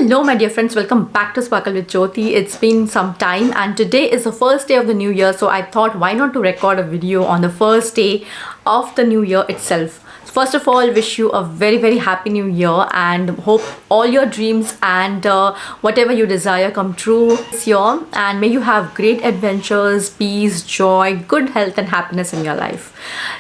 Hello my dear friends, welcome back to Sparkle with Jyoti. It's been some time and today is the first day of the new year, so I thought why not to record a video on the first day of the new year itself. First of all, wish you a very happy new year and hope all your dreams and whatever you desire come true this year, and may you have great adventures, peace, joy, good health and happiness in your life.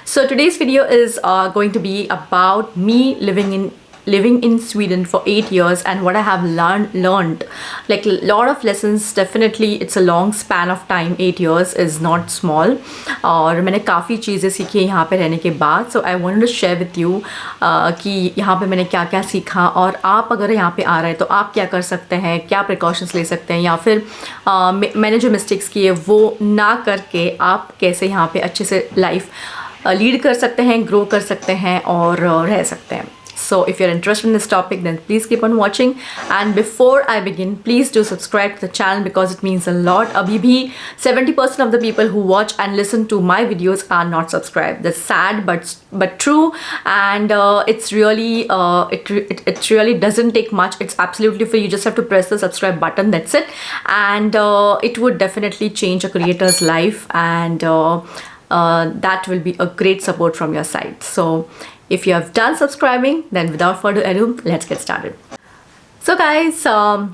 So today's video is going to be about me living in Sweden for 8 years and what I have learned. Like a lot of lessons. Definitely it's a long span of time. 8 years is not small. और मैंने काफ़ी चीज़ें सीखी यहाँ पे रहने के बाद. So I wanted to share with you कि यहाँ पे मैंने क्या क्या सीखा, और आप अगर यहाँ पे आ रहे हैं तो आप क्या कर सकते हैं, क्या प्रिकॉशंस ले सकते हैं, या फिर मैंने जो मिस्टेक्स किए वो ना करके आप कैसे यहाँ पे अच्छे से लाइफ लीड कर सकते हैं, ग्रो कर सकते हैं और रह सकते हैं. So if you're interested in this topic, then please keep on watching. And before I begin, please do subscribe to the channel because it means a lot. Abhi bhi 70% of the people who watch and listen to my videos are not subscribed. That's sad but true, and it's really it really doesn't take much. It's absolutely free. You just have to press the subscribe button. That's it, and it would definitely change a creator's life, and that will be a great support from your side. So if you have done subscribing, then without further ado, let's get started. So guys,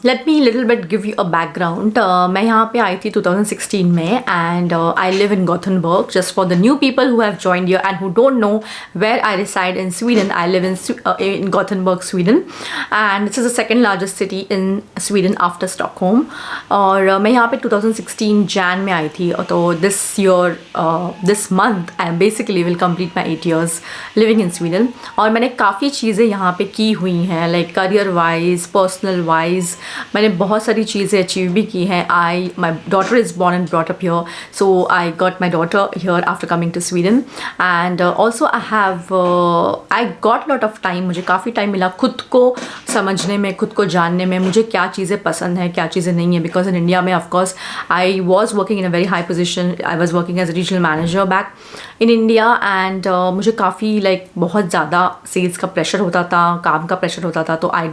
let me little bit give you a background. मैं यहाँ पे आई थी 2016 में, and I live in Gothenburg. Just for the new people who have joined here and who don't know where I reside in Sweden, I live in Gothenburg, Sweden, and this is the second largest city in Sweden after Stockholm. और मैं यहाँ पे 2016 Jan में आई थी, तो this month I basically will complete my 8 years living in Sweden. और मैंने काफ़ी चीज़ें यहाँ पे की हुई हैं, like career wise, personal wise मैंने बहुत सारी चीज़ें अचीव भी की हैं. My daughter is born and brought up here, so I got my daughter here after coming to Sweden, and also I got lot of time. मुझे काफ़ी time मिला खुद को समझने में, खुद को जानने में, मुझे क्या चीज़ें पसंद हैं, क्या चीज़ें नहीं है. बिकॉज इन इंडिया में of course I was working in a very high position. I was working as regional manager back in India, and मुझे काफ़ी बहुत ज़्यादा सेल्स का प्रेशर होता था, काम का प्रेशर होता था. तो आई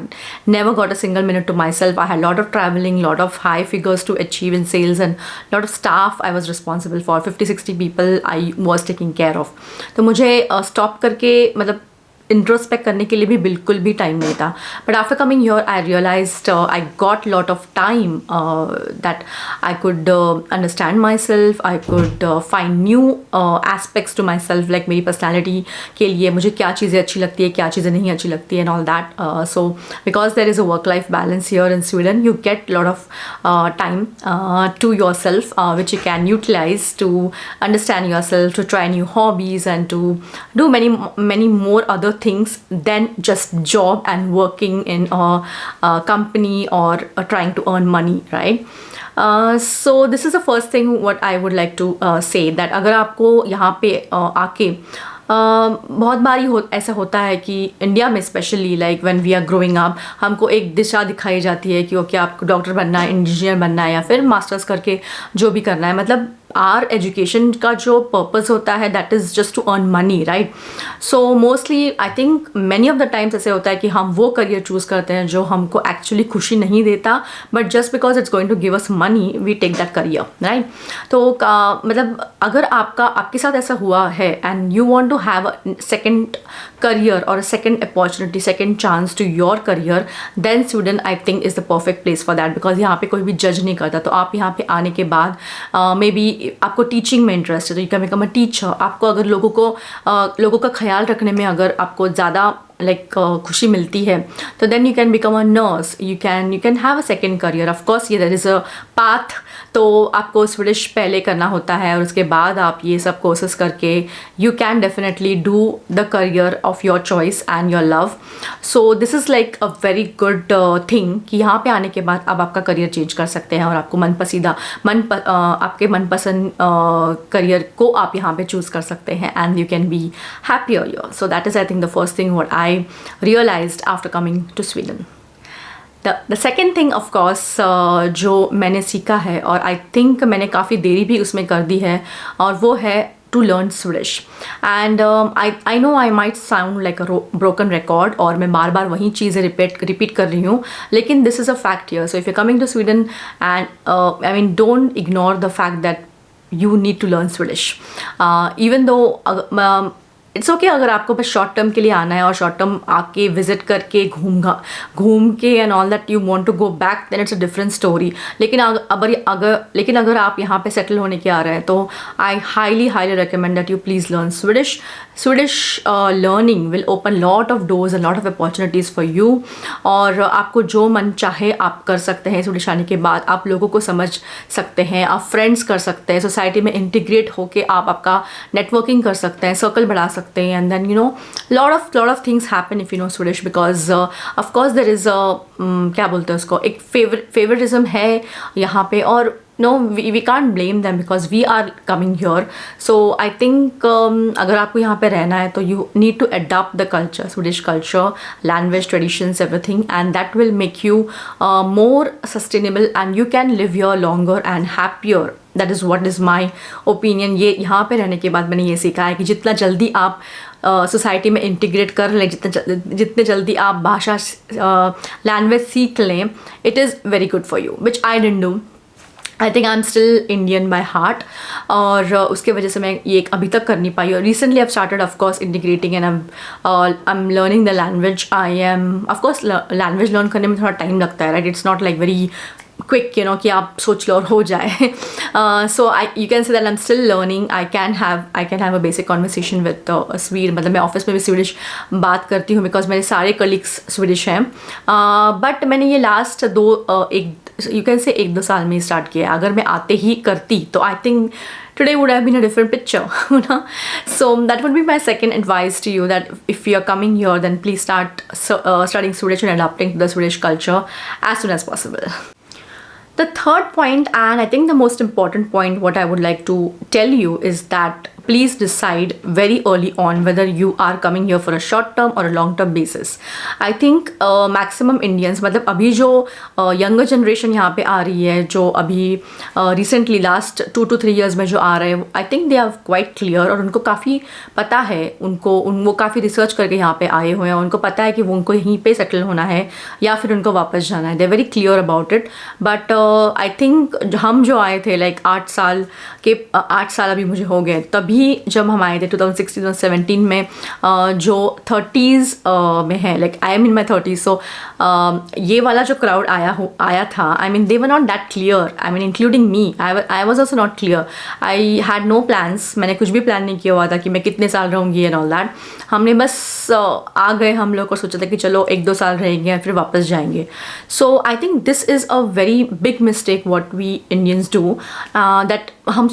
never got a single minute to myself. I had a lot of traveling, lot of high figures to achieve in sales, and lot of staff I was responsible for. 50-60 people I was taking care of. तो मुझे stop करके introspect करने के लिए भी बिल्कुल भी time नहीं था. But after coming here I realised I got lot of time that I could understand myself. I could find new aspects to myself, like मेरी पर्सनैलिटी के लिए मुझे क्या चीज़ें अच्छी लगती है, क्या चीज़ें नहीं अच्छी लगती है, and all that. So because there is a work life balance here in Sweden, you get lot of time to yourself, which you can utilize to understand yourself, to try new hobbies, and to do many more other things than just job and working in a company or trying to earn money, right? So this is the first thing what I would like to say, that अगर आपको यहाँ पे आके बहुत बारी ऐसा होता है कि इंडिया में specially like when we are growing up, हमको एक दिशा दिखाई जाती है कि ओके आपको डॉक्टर बनना है, इंजीनियर बनना है, या फिर मास्टर्स करके जो भी करना है. आर एजुकेशन का जो पर्पज़ होता है that is just to earn money, right? So mostly I think many of the times ऐसे होता है कि हम वो करियर चूज़ करते हैं जो हमको एक्चुअली खुशी नहीं देता, but just because it's going to give us money we take that career, right? तो अगर आपके साथ ऐसा हुआ है and you want to have a second career और second opportunity, second chance to your career, then Sweden I think is the perfect place for that. Because यहाँ पे कोई भी जज नहीं करता. तो आप यहाँ पे आने के बाद मे बी आपको टीचिंग में इंटरेस्ट है तो you can become a teacher. आपको अगर लोगों का ख्याल रखने में अगर आपको ज़्यादा खुशी मिलती है तो then you can become a nurse. You can have a second career. Of course ये देयर इज़ अ पाथ. तो आपको स्वीडिश पहले करना होता है और उसके बाद आप ये सब कोर्सेज करके you can definitely do the career of your choice and your love. So this is like a very good thing कि यहाँ पे आने के बाद आप आपका करियर चेंज कर सकते हैं और आपको आपके मनपसंद करियर को आप यहाँ पे चूज़ कर सकते हैं, and you can be happier your. So that is I think the first thing what I realized after coming to Sweden. The second thing of course जो मैंने सीखा है, और I think मैंने काफ़ी देरी भी उसमें कर दी है, और वो है to learn Swedish. And I know I might sound like a broken record, और मैं बार बार वही चीज़ें रिपीट कर रही हूँ, लेकिन this is a fact here. So if you're coming to Sweden, and I mean, don't ignore the fact that you need to learn Swedish. Even though it's okay अगर आपको बस शॉर्ट टर्म के लिए आना है और शॉर्ट टर्म आके visit करके घूम के and all that you want to go back, then it's a different story. लेकिन अगर आप यहाँ पे सेटल होने के आ रहे हैं तो I highly recommend that you please learn Swedish. Learning will open lot of doors and lot of opportunities for you. और आपको जो मन चाहे आप कर सकते हैं. स्वीडिश आने के बाद आप लोगों को समझ सकते हैं, आप फ्रेंड्स कर सकते हैं, सोसाइटी में इंटीग्रेट होके आप आपका नेटवर्किंग कर सकते हैं, सर्कल बढ़ा सकते हैं. And then lot of things happen if you know Swedish, because of course there is a क्या बोलते हैं उसको, एक favoritism है यहाँ पे. और no, we can't blame them because we are coming here. So I think अगर आपको यहाँ पे रहना है तो you need to adapt the culture, Swedish culture, language, traditions, everything, and that will make you more sustainable and you can live here longer and happier. That is what is my opinion. ये यहाँ पे रहने के बाद मैंने ये सीखा है कि जितना जल्दी आप सोसाइटी में इंटीग्रेट कर लें, जितने जल्दी आप भाषा लैंग्वेज सीख लें, it is very good for you, which I didn't do. I think I am still Indian by heart, और उसके वजह से मैं ये अभी तक कर नहीं पाई. और recently I started of course integrating and I am learning the language. I am of course language learn करने में थोड़ा टाइम लगता है, right. It's not like very quick, you know, कि आप सोच लो और हो जाए. So you can say that I am still learning. I can have a basic conversation with Swede. मतलब मैं ऑफिस में भी स्वीडिश बात करती हूँ बिकॉज मेरे सारे कलीग्स स्वीडिश हैं. बट मैंने ये लास्ट यू कैन से 1-2 साल में स्टार्ट किया. अगर मैं आते ही करती तो I think today would have been a different picture, you know. So that would be my second advice to you, that if you're coming here, then please start studying Swedish and adapting to the Swedish culture as soon as possible. The third point, and I think the most important point, what I would like to tell you is that please decide very early on whether you are coming here for a short term or a long term basis. I think maximum Indians, मतलब अभी जो younger generation यहाँ पे आ रही है, जो अभी recently last 2 to 3 years में जो आ रहे हैं, I think they are quite clear, और उनको काफ़ी पता है, वो काफ़ी रिसर्च करके यहाँ पे आए हुए हैं. उनको पता है कि वो उनको यहीं पे सेटल होना है या फिर उनको वापस जाना है. They are very clear about it. But I think हम जो आए थे लाइक 8 साल अभी मुझे हो गए, तभी जब हम आए थे 2016-17 में, जो 30s में है, like I am in my 30s. सो ये वाला जो क्राउड आया था, I mean they were not that clear, I mean including me. I was also not clear. I had no plans. मैंने कुछ भी प्लान नहीं किया हुआ था कि मैं कितने साल रहूँगी एंड ऑल दैट. हमने बस आ गए हम लोग और सोचा था कि चलो 1-2 साल रहेंगे फिर वापस जाएंगे. So I think this is a very big mistake what we Indians do, that हम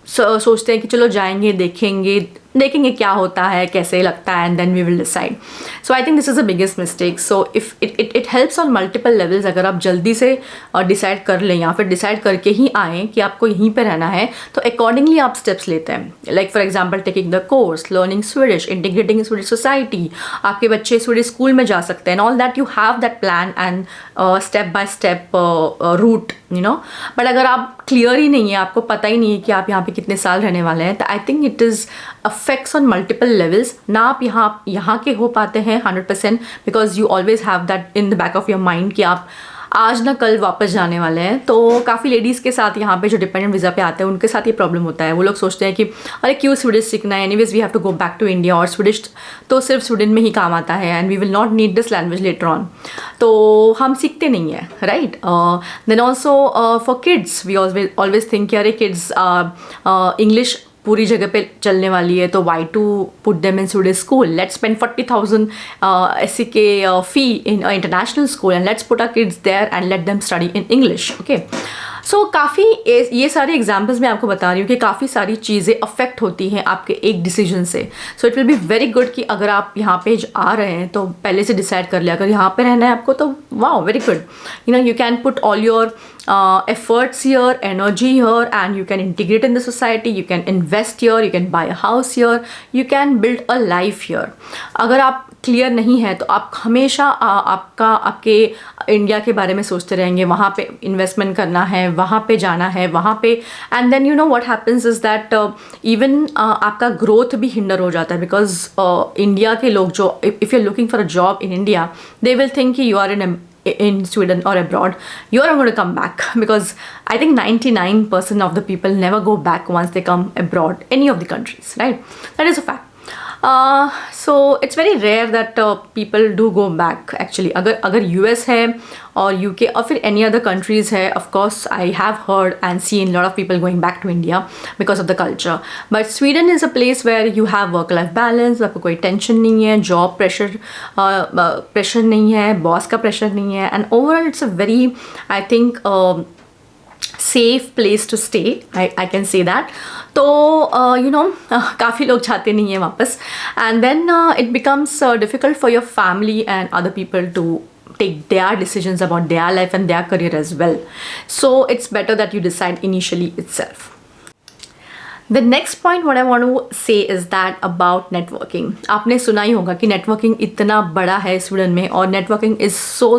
सोचते हैं कि चलो जाएंगे, देखेंगे क्या होता है, कैसे लगता है, and then we will decide. So I think this is the biggest mistake. So if it helps on multiple levels. अगर आप जल्दी से डिसाइड कर लें या फिर डिसाइड करके ही आएँ कि आपको यहीं पे रहना है, तो अकॉर्डिंगली आप स्टेप्स लेते हैं. Like for example taking the course, learning Swedish, integrating Swedish society. आपके बच्चे स्वीडिश स्कूल में जा सकते हैं, all that you have that plan and step by step route, you know. But अगर आप क्लियर ही नहीं है, आपको पता ही नहीं है कि आप यहाँ पे कितने साल रहने वाले हैं, तो I think it is affects on multiple levels. ना आप यहाँ के हो पाते हैं 100%, because you always have that in the back of your mind कि आप आज ना कल वापस जाने वाले हैं. तो काफ़ी लेडीज़ के साथ यहाँ पे जो डिपेंडेंट वीज़ा पे आते हैं, उनके साथ ये प्रॉब्लम होता है. वो लोग सोचते हैं कि अरे क्यों स्वीडिश सीखना है, anyways we have to go back to India, और स्वीडिश तो सिर्फ स्वीडन में ही काम आता है and we will not need this language later on. तो हम सीखते नहीं हैं, right. Then also for kids we always think कि अरे किड्स इंग्लिश पूरी जगह पे चलने वाली है, तो why to put them in Swedish school. Let's spend 40,000 ऐसी के fee in international school and let's put our kids there and let them study in English. Okay. So काफ़ी ये सारे एग्जाम्पल्स मैं आपको बता रही हूँ कि काफ़ी सारी चीज़ें अफेक्ट होती हैं आपके एक डिसीजन से. So it will be very good कि अगर आप यहाँ पे आ रहे हैं तो पहले से डिसाइड कर लिया. अगर यहाँ पे रहना है आपको तो wow, very good. You know, you can put all your efforts here, energy here, and you can integrate in the society, you can invest here, you can buy a house here, you can build a life here. अगर आप clear नहीं है तो आप हमेशा आपके India के बारे में सोचते रहेंगे, वहाँ पे इन्वेस्टमेंट करना है, वहाँ पे जाना है, वहाँ पे, and then you know what happens is that even आपका ग्रोथ भी हिंडर हो जाता है, बिकॉज इंडिया के लोग जो if you are looking for a job in India, they will think कि you are in Sweden or abroad, you're not going to come back, because I think 99% of the people never go back once they come abroad, any of the countries, right? That is a fact. So it's very rare that people do go back actually. अगर US है और UK और फिर any other countries है, of course I have heard and seen a lot of people going back to India because of the culture. But Sweden is a place where you have work-life balance, आपको कोई tension नहीं है, job pressure नहीं है, boss का pressure नहीं है, and overall it's a very, I think, safe place to stay, I can say that. तो यू नो काफ़ी लोग जाते नहीं हैं वापस, and then it becomes difficult for your family and other people to take their decisions about their life and their career as well. So it's better that you decide initially itself. The next point what I want to say is that about networking. आपने सुना ही होगा कि networking इतना बड़ा है Sweden में, और networking is so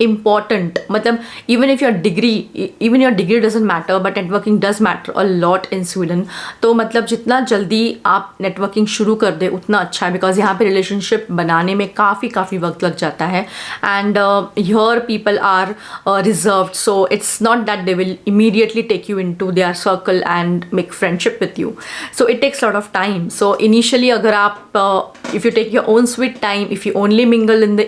important. मतलब even your degree doesn't matter, but networking does matter a lot in Sweden. तो मतलब जितना जल्दी आप networking शुरू कर दे उतना अच्छा है, because यहाँ पे relationship बनाने में काफ़ी वक्त लग जाता है, and here people are reserved, so it's not that they will immediately take you into their circle and make friendship with you. So it takes a lot of time. So initially अगर आप if you take your own sweet time, if you only mingle in the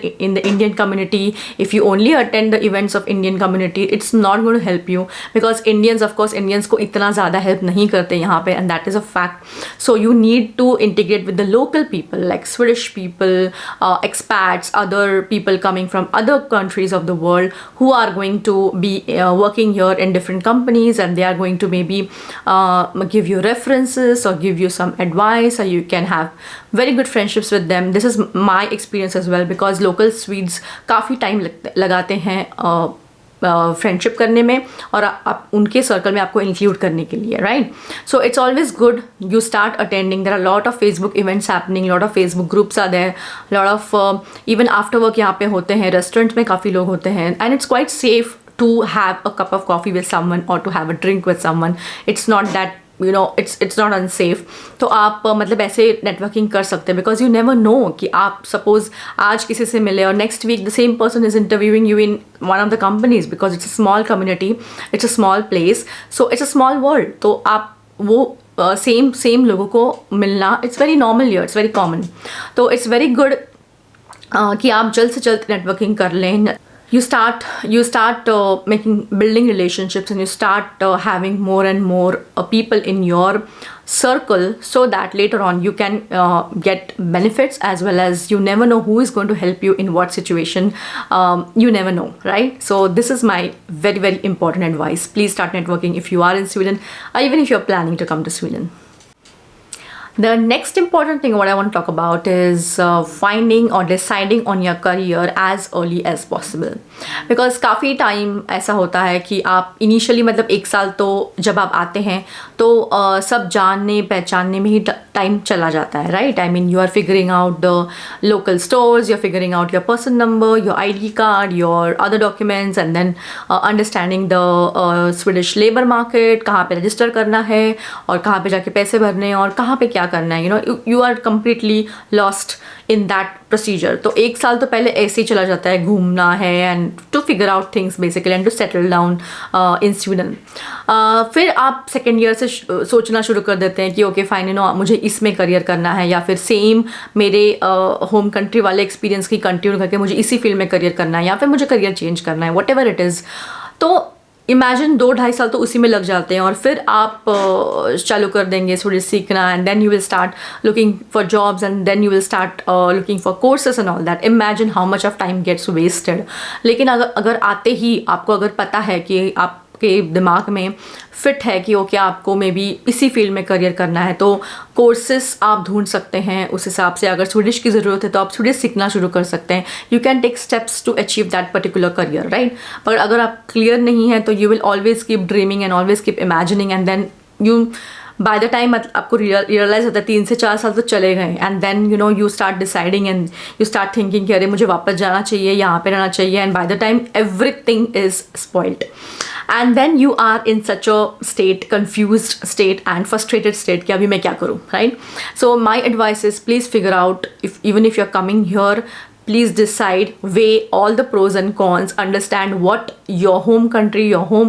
Indian community, if you only attend the events of Indian community, it's not going to help you, because Indians को इतना ज़्यादा help नहीं करते यहाँ पे, and that is a fact. So you need to integrate with the local people, like Swedish people, expats, other people coming from other countries of the world who are going to be working here in different companies, and they are going to maybe give you references or give you some advice, or you can have very good friendships with them. This is my experience as well, because local Swedes काफ़ी time लगाते हैं friendship करने में और आप उनके circle में आपको इंक्लूड करने के लिए, right? So it's always good you start attending. There are lot of Facebook events happening, lot of Facebook groups are there, lot of even after work यहाँ पे होते हैं, रेस्टोरेंट्स में काफ़ी लोग होते हैं, and it's quite safe to have a cup of coffee with someone or to have a drink with someone. It's not that, you know, it's not unsafe. तो आप मतलब ऐसे नेटवर्किंग कर सकते हैं, because you never know कि आप suppose आज किसी से मिले और next week the same person is interviewing you in one of the companies, because it's a small community, it's a small place, so it's a small world. तो आप वो सेम लोगों को मिलना, it's very normal here, it's very common. तो it's very good कि आप जल्द से जल्द नेटवर्किंग कर लें. You start building relationships, and you start having more and more people in your circle, so that later on you can get benefits, as well as you never know who is going to help you in what situation. You never know, right? So this is my very important advice. Please start networking if you are in Sweden, or even if you're planning to come to Sweden. The next important thing what I want to talk about is finding or deciding on your career as early as possible. Because काफ़ी time ऐसा होता है कि आप initially मतलब एक साल तो जब आप आते हैं तो सब जानने पहचानने में ही टाइम चला जाता है, right? I mean you are figuring out the local stores, you are figuring out your person number, your ID card, your other documents, and then understanding the Swedish labour market, कहाँ पे register करना है और कहाँ पे जाके पैसे भरने हैं और कहाँ पे क्या करना है. You are completely lost in that procedure. तो एक साल तो पहले ऐसे ही चला जाता है, घूमना है and to figure out things basically, and to settle down in Sweden. फिर आप सेकेंड ईयर से सोचना शुरू कर देते हैं कि ओके फाइन, मुझे इसमें करियर करना है, या फिर सेम मेरे होम कंट्री वाले एक्सपीरियंस की कंटिन्यू करके मुझे इसी फील्ड में करियर करना है, या फिर मुझे करियर चेंज करना है, वट एवर इट इज़. तो इमेजिन 2-2.5 साल तो उसी में लग जाते हैं, और फिर आप चालू कर देंगे स्विडिश सीखना, and then you will start looking for jobs, and then you will start looking for courses and all that. Imagine how much of time gets wasted. लेकिन अगर आते ही आपको अगर पता है कि आपके दिमाग में फिट है कि ओके आपको मे बी इसी फील्ड में करियर करना है, तो कोर्सेस आप ढूंढ सकते हैं उस हिसाब से. अगर स्विडिश की ज़रूरत है तो आप स्विडिश सीखना शुरू कर सकते हैं. You can take steps to achieve that particular career, right? पर अगर आप क्लियर नहीं है तो you will always keep dreaming and always keep imagining, and then you by the time आपको रियलाइज होता है 3 से 4 साल तो चले गए, and then you know you start deciding and you start thinking कि अरे मुझे वापस जाना चाहिए, यहाँ पे रहना चाहिए, and bye the time everything is spoiled. And then you are in such a state, confused state and frustrated state कि अभी मैं क्या करूँ, right? So my advice is please figure out, even if you're coming here, please decide, weigh all the pros and cons, understand what your home country, your home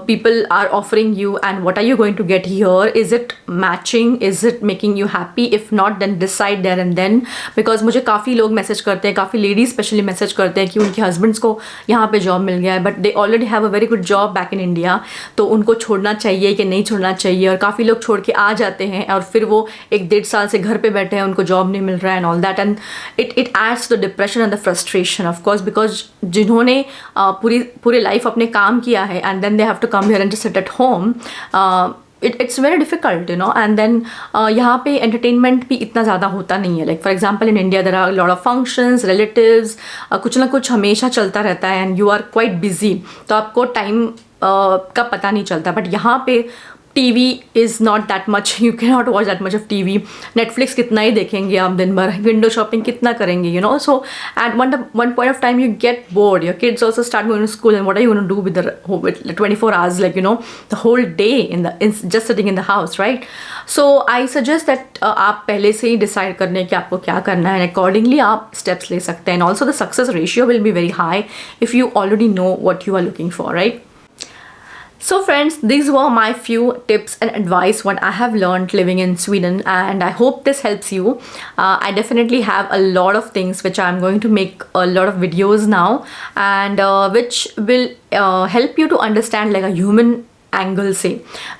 people are offering you, and what are you going to get here. Is it matching? Is it making you happy? If not, then decide there and then. Because मुझे काफ़ी लोग message करते हैं, काफ़ी ladies specially message करते हैं कि उनके हस्बैंड्स को यहाँ पे जॉब मिल गया है, but they already have a very good job back in India, तो उनको छोड़ना चाहिए कि नहीं छोड़ना चाहिए. और काफ़ी लोग छोड़ के आ जाते हैं और फिर वो 1-1.5 साल से घर पे बैठे हैं, उनको जॉब नहीं मिल रहा है and all that, and it adds the depression and the frustration of course, because जिन्होंने पूरी लाइफ अपने काम किया है and then they have to come here and just sit at home, it's very difficult, you know. And then यहाँ पे entertainment भी इतना ज़्यादा होता नहीं है. Like for example in India there are a lot of functions, relatives, कुछ ना कुछ हमेशा चलता रहता है, and you are quite busy, तो आपको टाइम का पता नहीं चलता. बट यहाँ पे TV is not that much, you cannot watch that much of TV. Netflix कितना ही देखेंगे आप दिन भर, window shopping कितना करेंगे, you know. So at one point of time you get bored, your kids also start going to school, and what are you going to do with the 24 hours, like you know, the whole day just sitting in the house, right? So I suggest that आप पहले से ही decide कर लें कि आपको क्या करना है, and accordingly आप steps ले सकते हैं. And also the success ratio will be very high if you already know what you are looking for, right? So friends, these were my few tips and advice what I have learned living in Sweden, and I hope this helps you. I definitely have a lot of things which I'm going to make a lot of videos now, and which will help you to understand like a human angle से.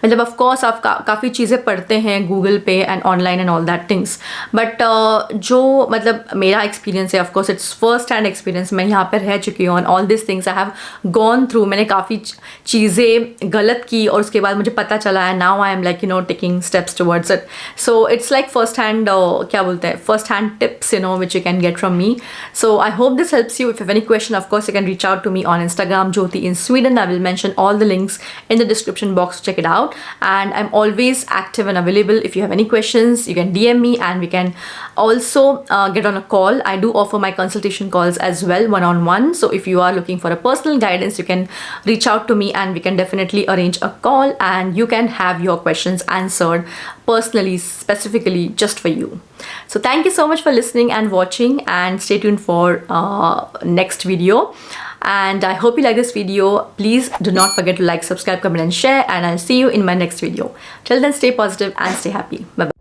मतलब of course आप काफ़ी चीज़ें पढ़ते हैं Google पे and online and all that things, but जो मतलब मेरा एक्सपीरियंस है, of course it's first hand experience, मैं यहाँ पर रह चुकी हूँ, and all this things I have gone through. मैंने काफ़ी चीज़ें गलत की और उसके बाद मुझे पता चला है, now I am like you know taking steps towards it. So it's like first hand क्या बोलते हैं, first hand tips, you know, which you can get from me. So I hope this helps you. If you have any question, of course you can reach out to me on Instagram, Jyoti in Sweden. I will mention all the links in the description box to check it out, and I'm always active and available. If you have any questions, you can DM me, and we can also get on a call. I do offer my consultation calls as well, one-on-one. So if you are looking for a personal guidance, you can reach out to me, and we can definitely arrange a call, and you can have your questions answered personally, specifically just for you. So thank you so much for listening and watching, and stay tuned for next video. And I hope you like this video. Please do not forget to like, subscribe, comment and share, and I'll see you in my next video. Till then, stay positive and stay happy. Bye bye.